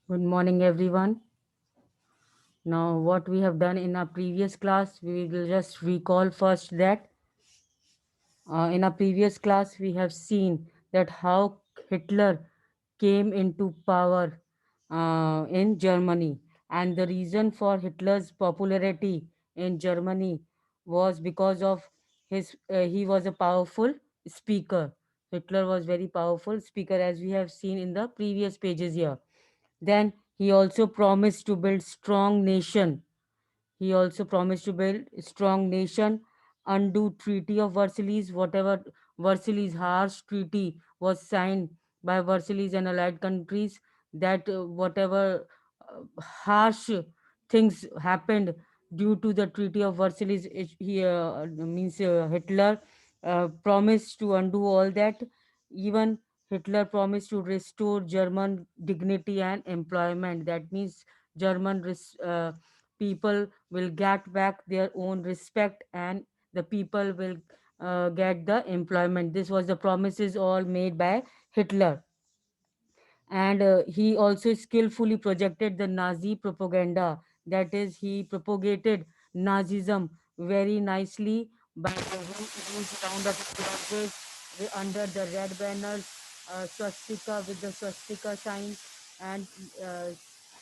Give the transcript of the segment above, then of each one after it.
Good morning, everyone. Now, what we have done in our previous class, we will just recall first that in our previous class, we have seen that how Hitler came into power in Germany, and the reason for Hitler's popularity in Germany was because of he was a powerful speaker. Hitler was very powerful speaker, as we have seen in the previous pages here. Then he also promised to build strong nation. He also promised to build a strong nation, undo Treaty of Versailles. Whatever Versailles harsh treaty was signed by Versailles and allied countries, that whatever harsh things happened due to the Treaty of Versailles, he means Hitler promised to undo all that. Even Hitler promised to restore German dignity and employment. That means German people will get back their own respect, and the people will get the employment. This was the promises all made by Hitler. And he also skillfully projected the Nazi propaganda. That is, he propagated Nazism very nicely by the huge round of crosses under the red banners, swastika with the swastika sign, and uh,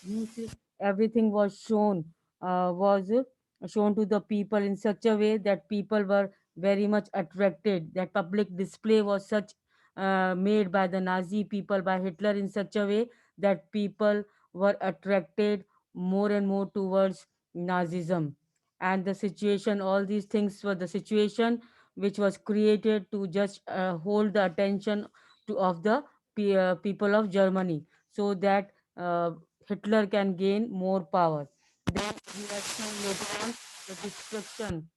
means everything was shown to the people in such a way that people were very much attracted. That public display was such made by the Nazi people, by Hitler, in such a way that people were attracted more and more towards Nazism. And the situation, all these things were the situation which was created to just hold the attention of the people of Germany, so that Hitler can gain more power. Then we have seen later on the destruction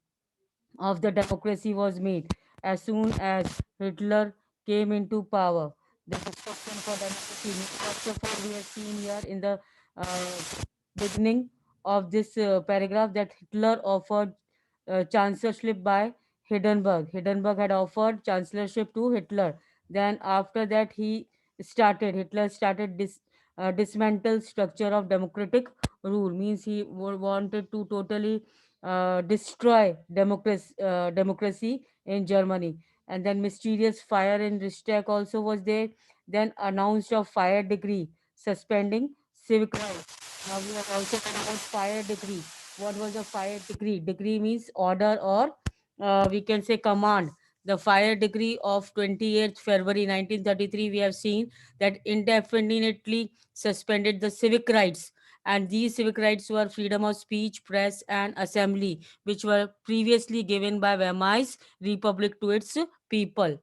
of the democracy was made as soon as Hitler came into power. The destruction for democracy. First of all, we have seen here in the uh, beginning of this paragraph that Hitler offered chancellorship by Hindenburg. Hindenburg had offered chancellorship to Hitler. Then after that, Hitler started dismantle structure of democratic rule. Means he wanted to totally destroy democracy in Germany. And then mysterious fire in Reichstag also was there. Then announced a fire decree suspending civic rights. Now we have also heard about fire decree. What was a fire decree? Decree means order, or we can say command. The fire decree of 28th February 1933, we have seen that indefinitely suspended the civic rights, and these civic rights were freedom of speech, press, and assembly, which were previously given by Weimar Republic to its people.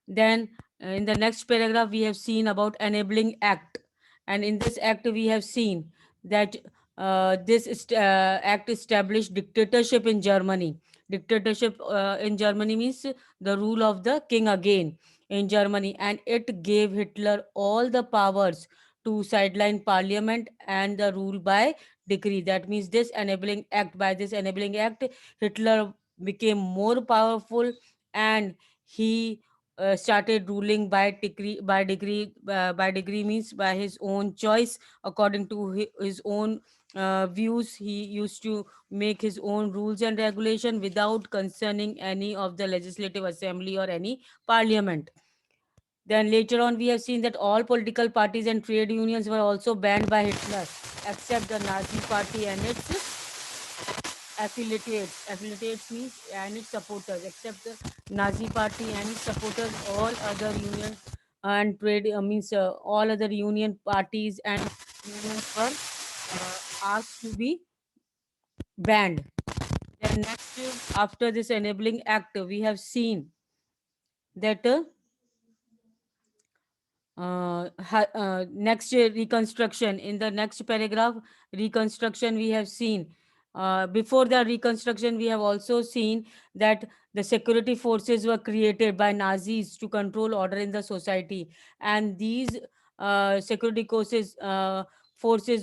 Then, in the next paragraph, we have seen about enabling act, and in this act, we have seen that act established dictatorship in Germany. Dictatorship in Germany means the rule of the king again in Germany, and it gave Hitler all the powers to sideline parliament and the rule by decree. That means this enabling act, by this enabling act, Hitler became more powerful, and he started ruling by degree means by his own choice, according to his own views. He used to make his own rules and regulation without concerning any of the legislative assembly or any parliament. Then later on, we have seen that all political parties and trade unions were also banned by Hitler, except the Nazi party and its affiliates. Affiliates means and its supporters. Except the Nazi party and its supporters, all other union and trade means all other union parties and unions were asked to be banned. Then next, after this enabling act, we have seen that next reconstruction. In the next paragraph, reconstruction, we have seen before the reconstruction, we have also seen that the security forces were created by Nazis to control order in the society, and these security forces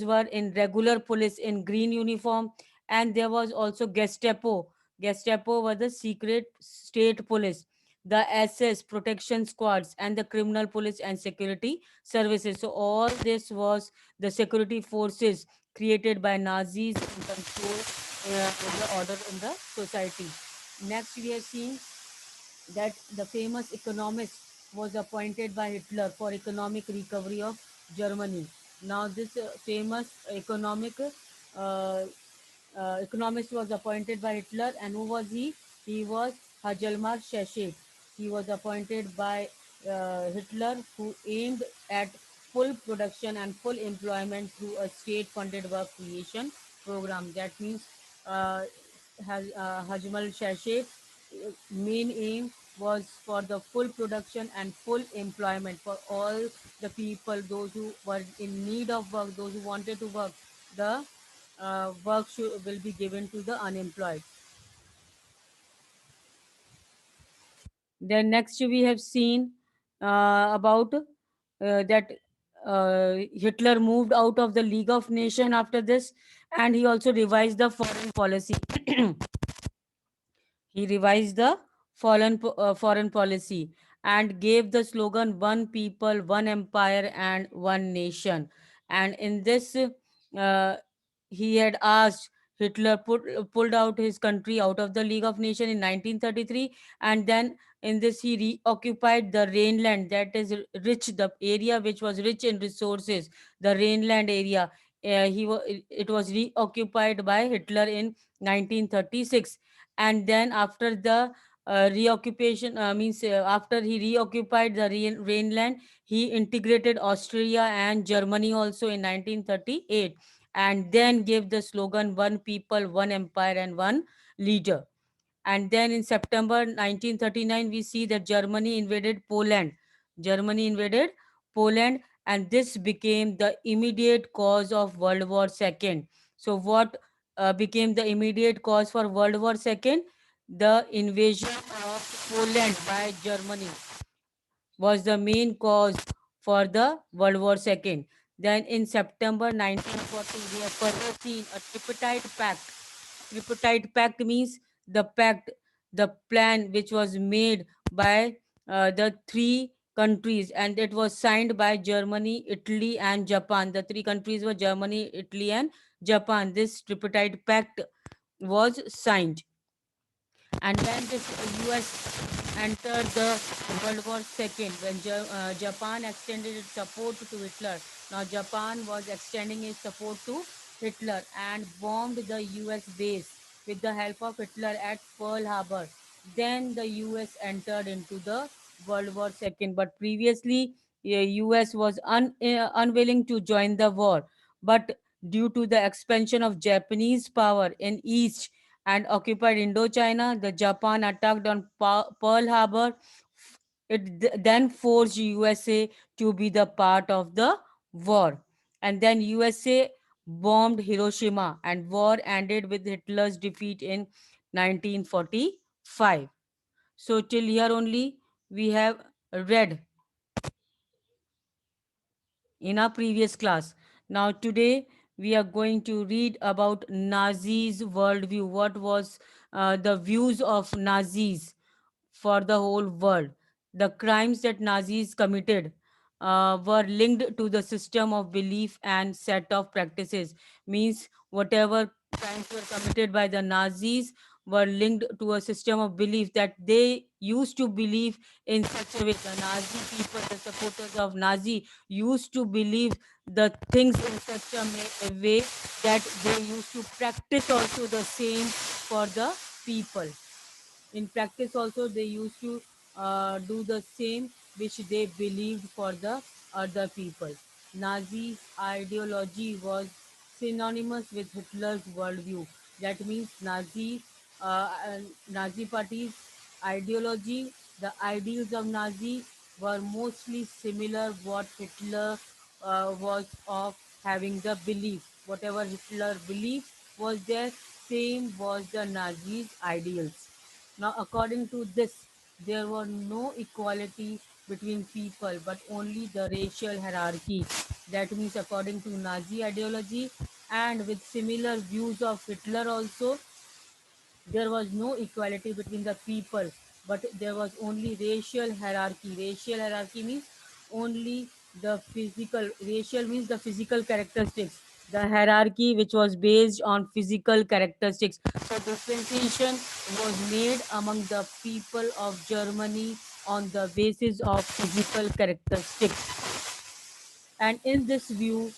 were in regular police in green uniform, and there was also Gestapo. Gestapo was the secret state police. the SS protection squads, and the criminal police and security services. So all this was the security forces created by Nazis and control the order in the society. Next, we have seen that the famous economist was appointed by Hitler for economic recovery of Germany. Now, this famous uh, economist was appointed by Hitler, and who was he? He was Hajalmar Sheshet. He was appointed by Hitler, who aimed at full production and full employment through a state-funded work creation program. That means uh, Hajmal Sheshet main aim was for the full production and full employment for all the people, those who were in need of work, those who wanted to work. The will be given to the unemployed. Then next we have seen about that Hitler moved out of the League of Nations after this, and he also revised the foreign policy. He revised the foreign policy and gave the slogan "One People, One Empire, and One Nation." And in this, he had asked Hitler pulled out his country out of the League of Nations in 1933, and then in this he reoccupied the Rhineland, that is rich, the area which was rich in resources, the Rhineland area. It was reoccupied by Hitler in 1936, and then after the reoccupation means after he reoccupied the Rhineland, he integrated Austria and Germany also in 1938, and then gave the slogan "One People, One Empire, and One Leader." And then in September 1939, we see that Germany invaded Poland. Germany invaded Poland, and this became the immediate cause of World War II. So, what became the immediate cause for World War II? The invasion of Poland by Germany was the main cause for the World War II. Then in September 1940, we have further seen a tripartite pact. Tripartite pact means the pact, the plan which was made by the three countries, and it was signed by Germany, Italy, and Japan. The three countries were Germany, Italy, and Japan. This tripartite pact was signed, and when this US entered the World War II, when Japan extended its support to Hitler. Now Japan was extending its support to Hitler and bombed the US base with the help of Hitler at Pearl Harbor. Then the US entered into the World War II, but previously US was unwilling to join the war. But due to the expansion of Japanese power in East and occupied Indochina, the Japan attacked on Pearl Harbor. It then forced USA to be the part of the war. And then USA bombed Hiroshima, and war ended with Hitler's defeat in 1945. So till here only we have read in our previous class. Now, today we are going to read about Nazis' worldview. What was the views of Nazis for the whole world? The crimes that Nazis committed were linked to the system of belief and set of practices. Means whatever crimes were committed by the Nazis were linked to a system of belief that they used to believe in such a way. The Nazi people, the supporters of Nazi, used to believe the things in such a way that they used to practice also the same for the people. In practice also they used to do the same which they believed for the other people. Nazi ideology was synonymous with Hitler's worldview. That means Nazi party's ideology, the ideals of Nazi were mostly similar what Hitler was of having the belief. Whatever Hitler belief was there, same was the Nazis' ideals. Now, according to this, there was no equality between people, but only the racial hierarchy. That means, according to Nazi ideology and with similar views of Hitler, also, there was no equality between the people. but there was only racial hierarchy. Racial hierarchy means only the physical. Racial means the physical characteristics. The hierarchy which was based on physical characteristics. So differentiation was made among the people of Germany on the basis of physical characteristics. And in this view,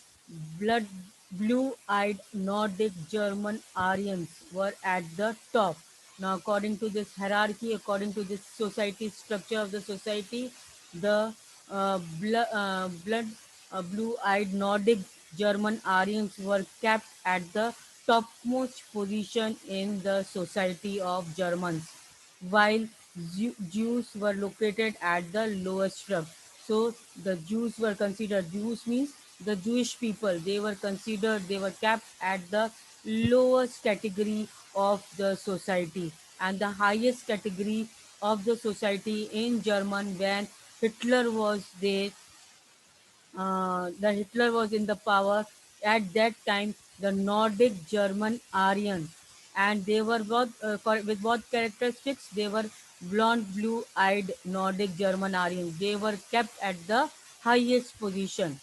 blood blue-eyed Nordic German Aryans were at the top. Now, according to this hierarchy, according to this society structure of the society, the blood blue-eyed Nordic German Aryans were kept at the topmost position in the society of Germans, while Jews were located at the lowest rung. So the Jews were considered, Jews means the Jewish people, they were considered, they were kept at the lowest category of the society, and the highest category of the society in German when Hitler was there. The Hitler was in the power at that time. The Nordic German Aryan, and they were both with what characteristics? They were blonde, blue-eyed Nordic German Aryans. They were kept at the highest position,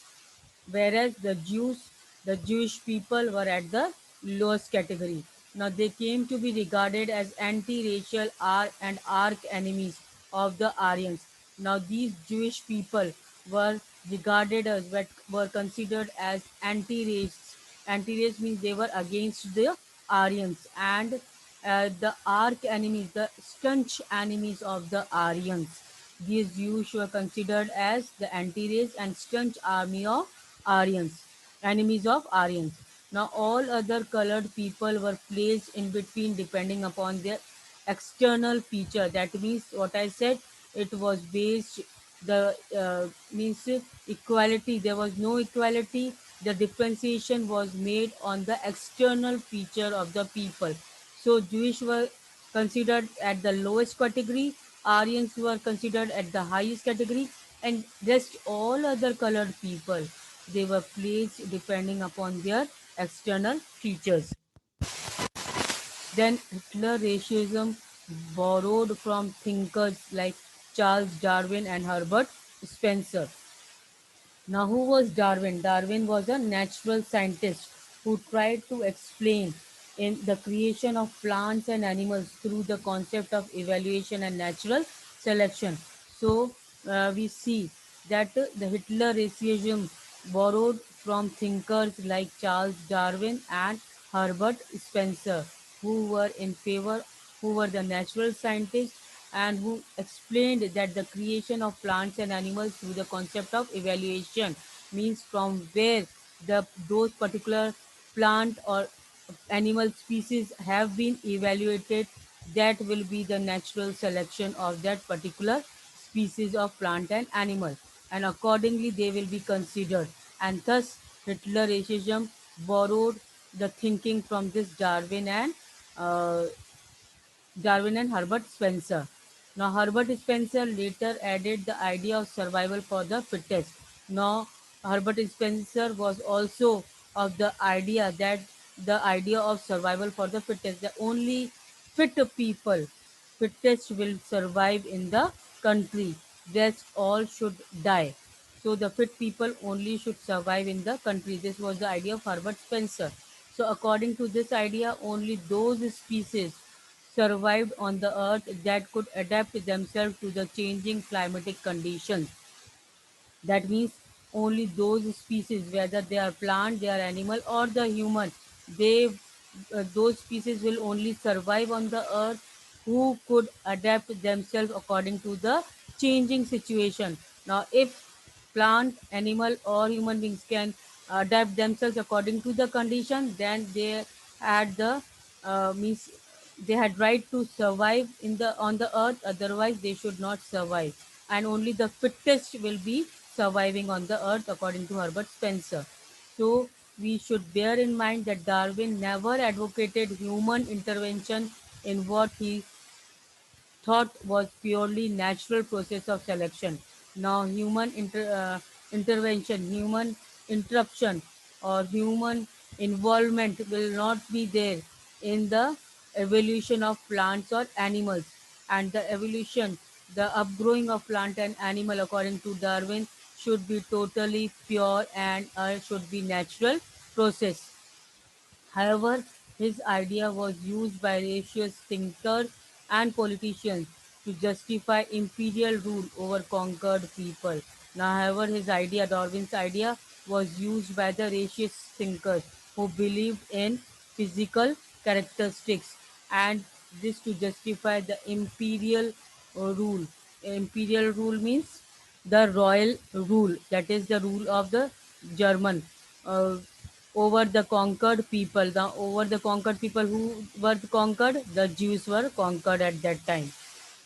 whereas the Jewish people were at the lowest category. Now they came to be regarded as anti-racial and arch enemies of the Aryans. Now these Jewish people were regarded as were considered as anti-race. Anti-race means they were against the Aryans, and the arch enemies, the staunch enemies of the Aryans. These Jews were considered as the anti-race and staunch army of Aryans, enemies of Aryans. Now, all other colored people were placed in between depending upon their external feature. That means what I said, it was based the means equality. There was no equality. The differentiation was made on the external feature of the people. So Jewish were considered at the lowest category, Aryans were considered at the highest category, and rest all other colored people, they were placed depending upon their external features. Then Hitler racism borrowed from thinkers like Charles Darwin and Herbert Spencer. Now, who was Darwin? Darwin was a natural scientist who tried to explain in the creation of plants and animals through the concept of evaluation and natural selection. So, we see that the Hitler racism borrowed from thinkers like Charles Darwin and Herbert Spencer, who were in favor, who were the natural scientists and who explained that the creation of plants and animals through the concept of evaluation means from where those particular plant or animal species have been evaluated, that will be the natural selection of that particular species of plant and animal, and accordingly they will be considered, and thus Hitler racism borrowed the thinking from this uh, Darwin and Herbert Spencer. Now, Herbert Spencer later added the idea of survival for the fittest. Now, Herbert Spencer was also of the idea that the idea of survival for the fittest, that only fit people, fittest will survive in the country, rest all should die. So the fit people only should survive in the country. This was the idea of Herbert Spencer. So according to this idea, only those species survived on the earth that could adapt themselves to the changing climatic conditions. That means only those species, whether they are plant, they are animal, or the human, they those species will only survive on the earth who could adapt themselves according to the changing situation. Now, if plant, animal, or human beings can adapt themselves according to the condition, then they had the means they had right to survive in the on the earth. Otherwise, they should not survive, and only the fittest will be surviving on the earth, according to Herbert Spencer. So we should bear in mind that Darwin never advocated human intervention in what he thought was purely natural process of selection. Now, intervention, human interruption, or human involvement will not be there in the evolution of plants or animals. and the evolution, the upgrowing of plant and animal according to Darwin should be totally pure and should be natural process. However, his idea was used by racist thinkers and politicians to justify imperial rule over conquered people. Now, however, his idea, Darwin's idea, was used by the racist thinkers who believed in physical characteristics and this to justify the imperial rule. Imperial rule means the royal rule, that is the rule of the German. Over the conquered people. The over the conquered people who were conquered, the Jews were conquered at that time.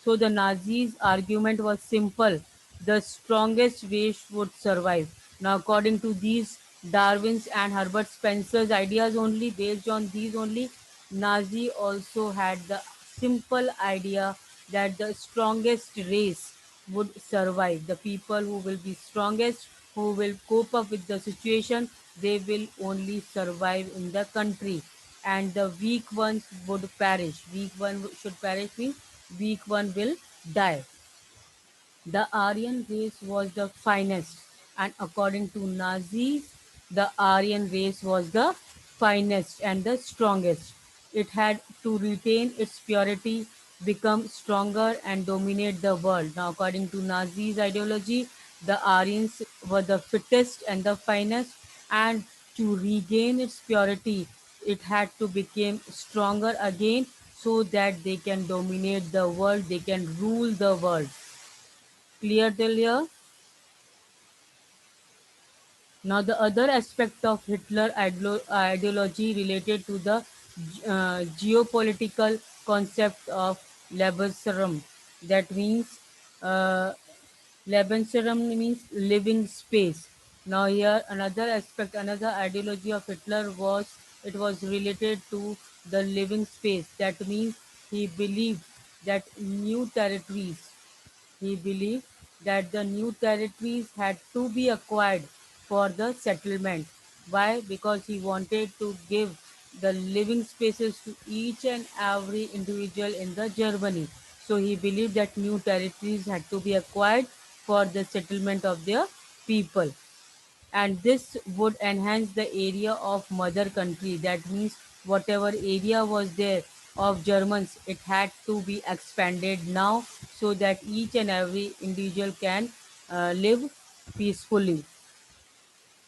So the Nazis' argument was simple: the strongest race would survive. Now, according to these Darwin's and Herbert Spencer's ideas only, based on these only, Nazi also had the simple idea that the strongest race would survive. The people who will be strongest, who will cope up with the situation, they will only survive in the country. And the weak ones would perish. Weak one should perish means weak one will die. The Aryan race was the finest, and according to Nazis, the Aryan race was the finest and the strongest. It had to retain its purity, become stronger, and dominate the world. Now, according to Nazis' ideology, the Aryans were the fittest and the finest, and to regain its purity, it had to become stronger again so that they can dominate the world, they can rule the world. Clear till here? Now, the other aspect of Hitler ideology related to the geopolitical concept of Lebensraum. That means uh, Lebensraum means living space. Now, here another aspect, another ideology of Hitler was it was related to the living space. That means he believed that new territories he believed that the new territories had to be acquired for the settlement. Why? Because he wanted to give the living spaces to each and every individual in the Germany. So he believed that new territories had to be acquired for the settlement of their people, and this would enhance the area of mother country. That means whatever area was there of Germans, it had to be expanded now so that each and every individual can live peacefully,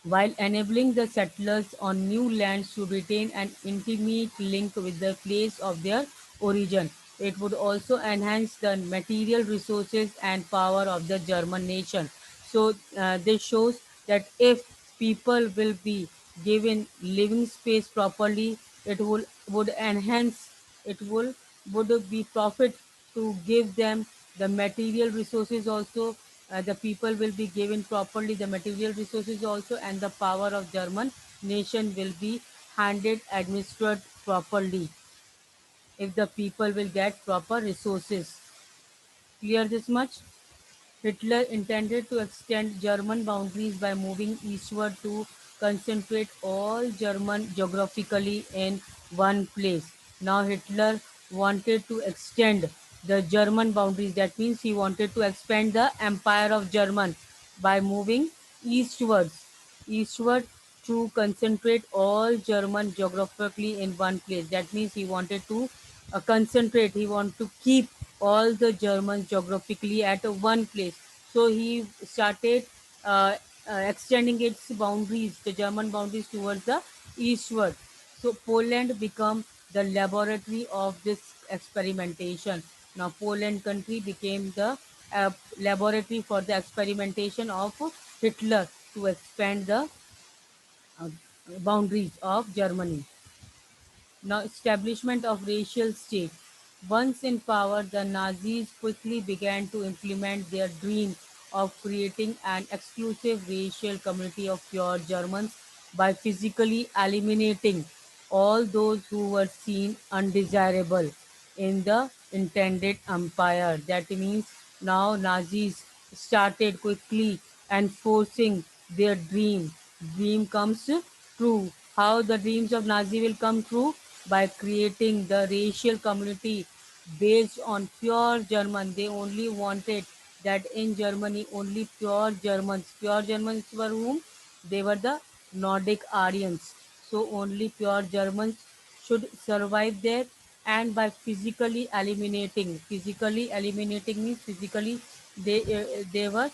while enabling the settlers on new lands to retain an intimate link with the place of their origin. It would also enhance the material resources and power of the German nation. So, this shows that if people will be given living space properly, it would enhance, it will would be profit to give them the material resources also. The people will be given properly the material resources also, and the power of German nation will be handed administered properly if the people will get proper resources. Clear this much? Hitler intended to extend German boundaries by moving eastward to concentrate all German geographically in one place. Now Hitler wanted to extend the German boundaries. That means he wanted to expand the empire of German by moving eastwards, eastward to concentrate all German geographically in one place. That means he wanted to concentrate. He wanted to keep all the Germans geographically at one place. So he started uh, extending its boundaries, the German boundaries towards the eastward. So Poland became the laboratory of this experimentation. Now Poland country became the laboratory for the experimentation of Hitler to expand the uh, boundaries of Germany. Now, establishment of racial state. Once in power, the Nazis quickly began to implement their dream of creating an exclusive racial community of pure Germans by physically eliminating all those who were seen undesirable in the intended empire. That means now Nazis started quickly enforcing their dream. Dream comes true. How the dreams of Nazi will come true? By creating the racial community, based on pure German. They only wanted that in Germany only pure Germans. Pure Germans were whom? They were the Nordic Aryans. So only pure Germans should survive there, and by physically eliminating means physically they were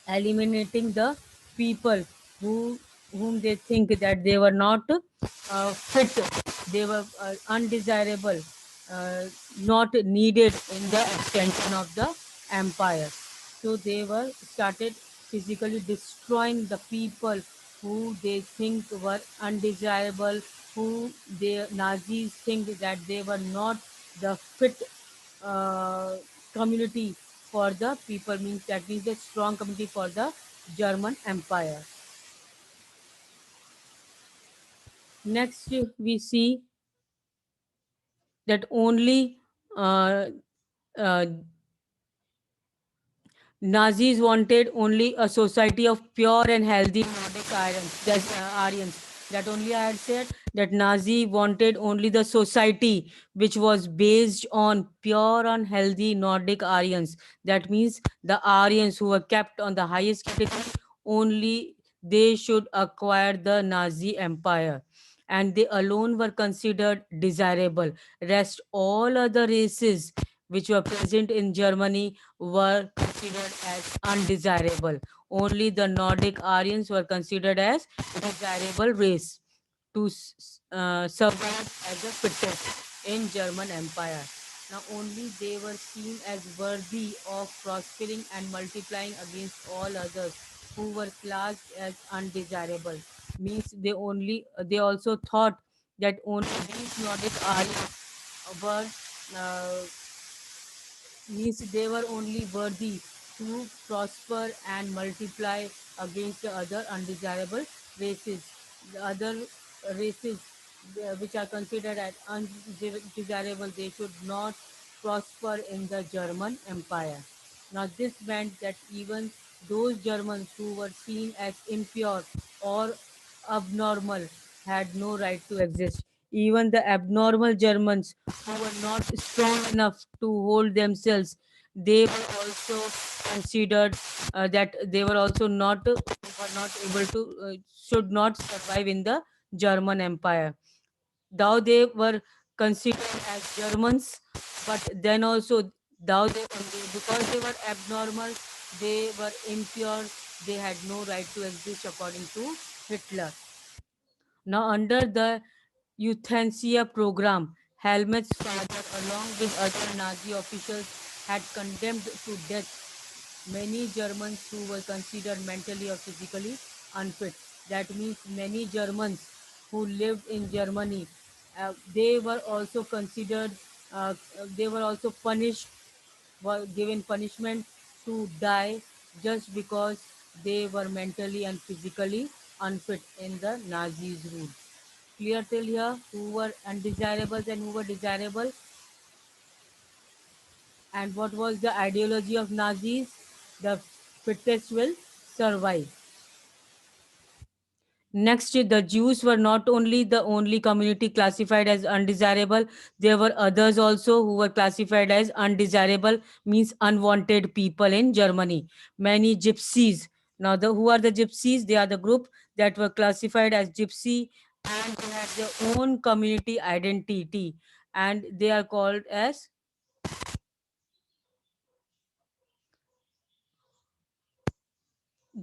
eliminating the people who whom they think that they were not fit, they were undesirable, uh, not needed in the extension of the empire. So they were started physically destroying the people who they think were undesirable, who the Nazis think that they were not the fit uh, community for the people, means that means the strong community for the German Empire. Next, we see that only uh, uh, Nazis wanted only a society of pure and healthy Nordic Aryans. Aryans. That only I had said that Nazi wanted only the society which was based on pure and healthy Nordic Aryans. That means the Aryans who were kept on the highest category, only they should acquire the Nazi empire. And they alone were considered desirable. Rest all other races which were present in Germany were considered as undesirable. Only the Nordic Aryans were considered as desirable race to survive as a fittest in German Empire. Now only they were seen as worthy of prospering and multiplying against all others who were classed as undesirable. Means they also thought that only these Nordic Aryans were uh, means they were only worthy to prosper and multiply against the other undesirable races. The other races which are considered as undesirable, they should not prosper in the German Empire. Now, this meant that even those Germans who were seen as impure or abnormal had no right to exist. Even the abnormal Germans who were not strong enough to hold themselves, they were also considered that they were also not were not able to should not survive in the German Empire. Though they were considered as Germans, but then also though because they were abnormal, they were impure, they had no right to exist according to Hitler. Now, under the euthanasia program, Helmut's father, along with other Nazi officials, had condemned to death many Germans who were considered mentally or physically unfit. That means many Germans who lived in Germany, they were also considered, they were also punished, were given punishment to die just because they were mentally and physically unfit in the Nazis' rule. Clear till here who were undesirables and who were desirable, and what was the ideology of Nazis? The fittest will survive. Next, the Jews were not only the only community classified as undesirable, there were others also who were classified as undesirable, means unwanted people in Germany. Many gypsies. Now, who are the gypsies? They are the group that were classified as gypsy, and they had their own community identity, and they are called as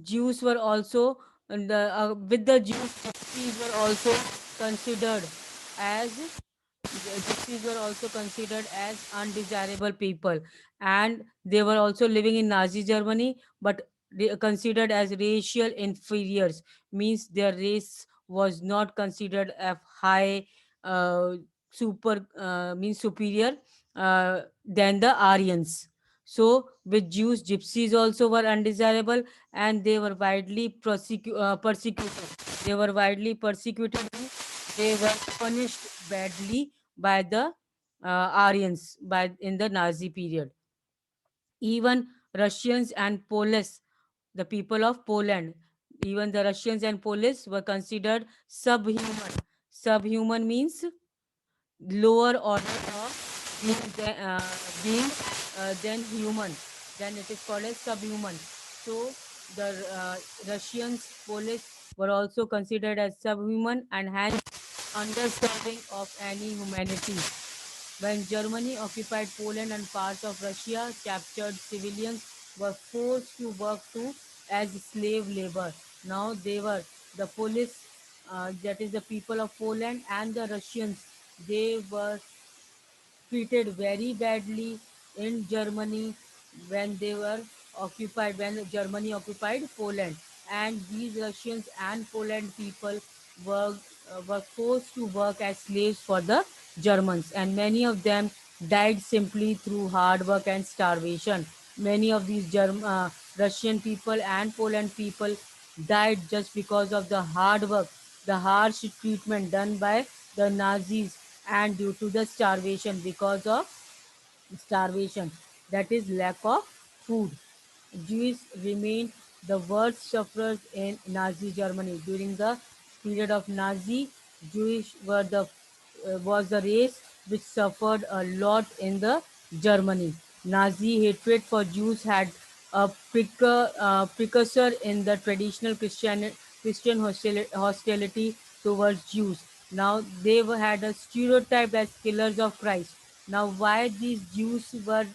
Jews were also with the Jews, gypsies were also considered as gypsies were also considered as undesirable people, and they were also living in Nazi Germany, but they are considered as racial inferiors. Means their race was not considered a high, super means superior than the Aryans. So, with Jews, gypsies also were undesirable, and they were widely persecuted. They were widely persecuted. They were punished badly by the Aryans by in the Nazi period. Even Russians and Polish, the people of Poland, even the Russians and Polish were considered subhuman. Subhuman means lower order of. being being then human, then it is called as subhuman. So the Russians police were also considered as subhuman and hence undeserving of any humanity. When Germany occupied Poland and parts of Russia, captured civilians were forced to work to as slave labor. Now they were the police, that is the people of Poland and the Russians. They were treated very badly in Germany when they were occupied, when Germany occupied Poland. And these Russians and Poland people were, were forced to work as slaves for the Germans. And many of them died simply through hard work and starvation. Many of these Russian people and Poland people died just because of the hard work, the harsh treatment done by the Nazis, and due to the starvation, because of starvation, that is lack of food. Jews remained the worst sufferers in Nazi Germany. During the period of Nazi, Jewish were the was the race which suffered a lot in the Germany. Nazi hatred for Jews had a precursor in the traditional Christian hostility towards Jews. Now they had a stereotype as killers of Christ. Now, why these Jews were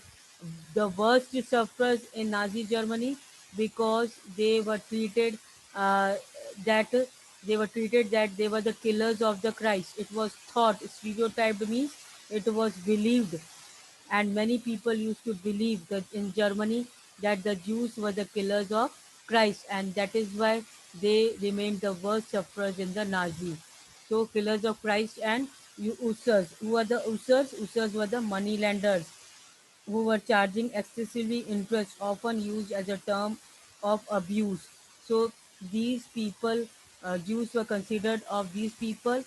the worst sufferers in Nazi Germany? Because they were treated that that they were the killers of the Christ. It was thought, stereotyped means it was believed, and many people used to believe that in Germany that the Jews were the killers of Christ, and that is why they remained the worst sufferers in the Nazi. So killers of Christ and Ussers. Who are the Ussers? Ussers were the money lenders who were charging excessively interest, often used as a term of abuse. So these people, Jews were considered of these people,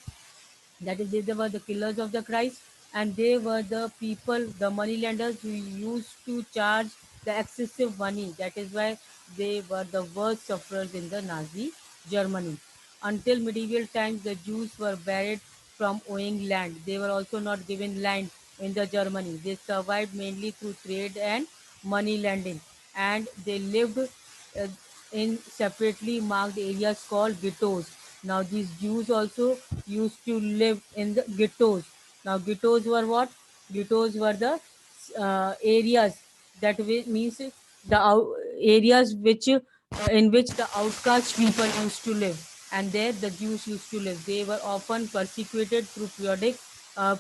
that is they were the killers of the Christ, and they were the people, the money lenders who used to charge the excessive money. That is why they were the worst sufferers in the Nazi Germany. Until medieval times, the Jews were barred from owning land. They were also not given land in the Germany. They survived mainly through trade and money lending, and they lived in separately marked areas called ghettos. Now these Jews also used to live in the ghettos. Now ghettos were what? Ghettos were the areas that means the areas which in which the outcast people used to live, and there the Jews used to live. They were often persecuted through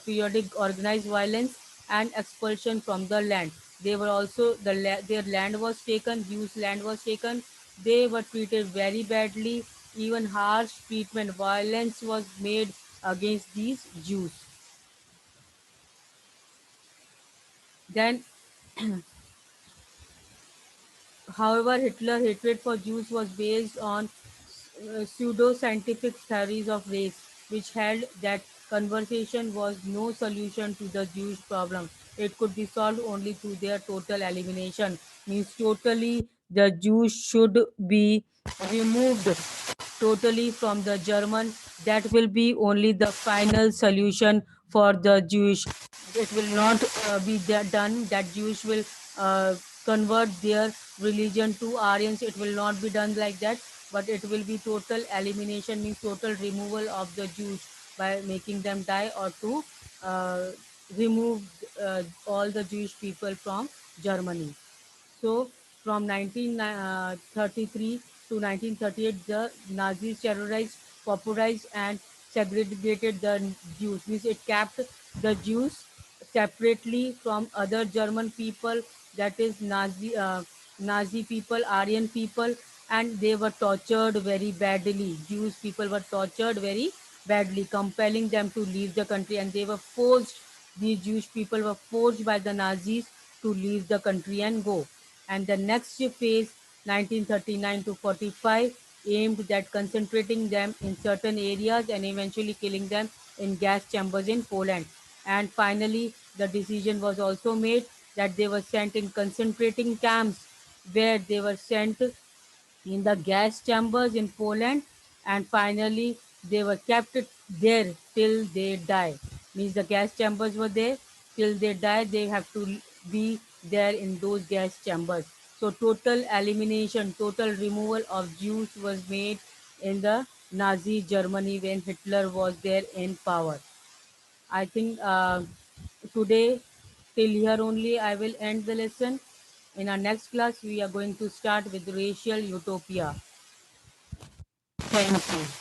periodic organized violence and expulsion from the land. They were also their land was taken. Jews' land was taken. They were treated very badly. Even harsh treatment, violence was made against these Jews. Then, however, Hitler's hatred for Jews was based on pseudo-scientific theories of race, which held that conversation was no solution to the Jewish problem. It could be solved only through their total elimination. Means totally the Jews should be removed totally from the German. That will be only the final solution for the Jewish. It will not be done that Jewish will convert their religion to Aryans. It will not be done like that, but it will be total elimination, means total removal of the Jews by making them die, or to uh, remove all the Jewish people from Germany. So from 1933 to 1938, the Nazis terrorized, pauperized, and segregated the Jews. Means it kept the Jews separately from other German people, that is Nazi people, Aryan people, and they were tortured very badly. Jewish people were tortured very badly, compelling them to leave the country, and they were forced. These Jewish people were forced by the Nazis to leave the country and go. And the next phase, 1939 to 45, aimed at concentrating them in certain areas and eventually killing them in gas chambers in Poland. And finally, the decision was also made that they were sent in concentrating camps, where they were sent in the gas chambers in Poland, and finally they were kept there till they die. Means the gas chambers were there till they die, they have to be there in those gas chambers. So total elimination, total removal of Jews was made in the Nazi Germany when Hitler was there in power. I think today till here only I will end the lesson. In our next class, we are going to start with racial utopia. Thank you.